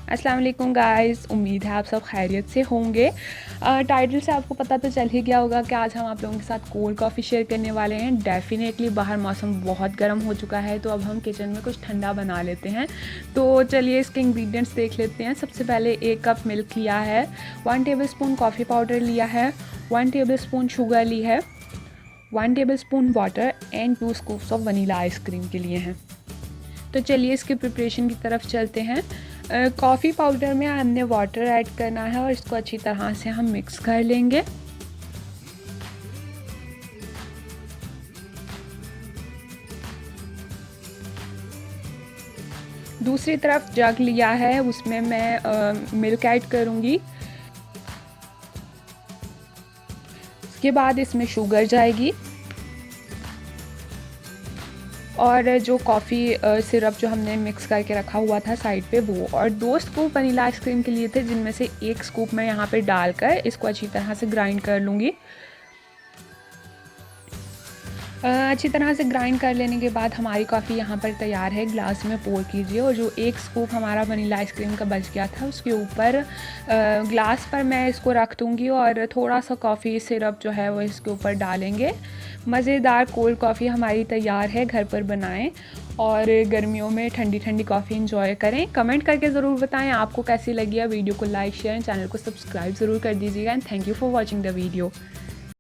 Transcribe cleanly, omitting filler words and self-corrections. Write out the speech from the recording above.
अस्सलाम वालेकुम गाइस, उम्मीद है आप सब खैरियत से होंगे। टाइटल से आपको पता तो चल ही गया होगा कि आज हम आप लोगों के साथ कोल्ड कॉफ़ी शेयर करने वाले हैं। डेफ़िनेटली बाहर मौसम बहुत गर्म हो चुका है, तो अब हम किचन में कुछ ठंडा बना लेते हैं। तो चलिए इसके इंग्रेडिएंट्स देख लेते हैं। सबसे पहले 1 कप मिल्क लिया है, 1 टेबलस्पून कॉफ़ी पाउडर लिया है, 1 टेबलस्पून शुगर ली है, 1 tablespoon water and 2 scoops of vanilla ice cream के लिए हैं। तो चलिए इसकी प्रिपरेशन की तरफ चलते हैं। कॉफ़ी पाउडर में हमने वाटर ऐड करना है और इसको अच्छी तरह से हम मिक्स कर लेंगे। दूसरी तरफ जग लिया है, उसमें मैं मिल्क ऐड करूँगी। उसके बाद इसमें शुगर जाएगी और जो कॉफ़ी सिरप जो हमने मिक्स करके रखा हुआ था साइड पे वो, और 2 स्कूप वनीला आइसक्रीम के लिए थे, जिनमें से 1 स्कूप मैं यहाँ पे डालकर इसको अच्छी तरह से ग्राइंड कर लूँगी। अच्छी तरह से ग्राइंड कर लेने के बाद हमारी कॉफ़ी यहाँ पर तैयार है। ग्लास में पोर कीजिए और जो 1 स्कूप हमारा वनीला आइसक्रीम का बच गया था उसके ऊपर ग्लास पर मैं इसको रख दूँगी और थोड़ा सा कॉफ़ी सिरप जो है वो इसके ऊपर डालेंगे। मज़ेदार कोल्ड कॉफ़ी हमारी तैयार है। घर पर बनाएं और गर्मियों में ठंडी ठंडी कॉफ़ी इंजॉय करें। कमेंट करके ज़रूर बताएं आपको कैसी लगी है। वीडियो को लाइक शेयर, चैनल को सब्सक्राइब ज़रूर कर दीजिएगा। And thank you for watching the video.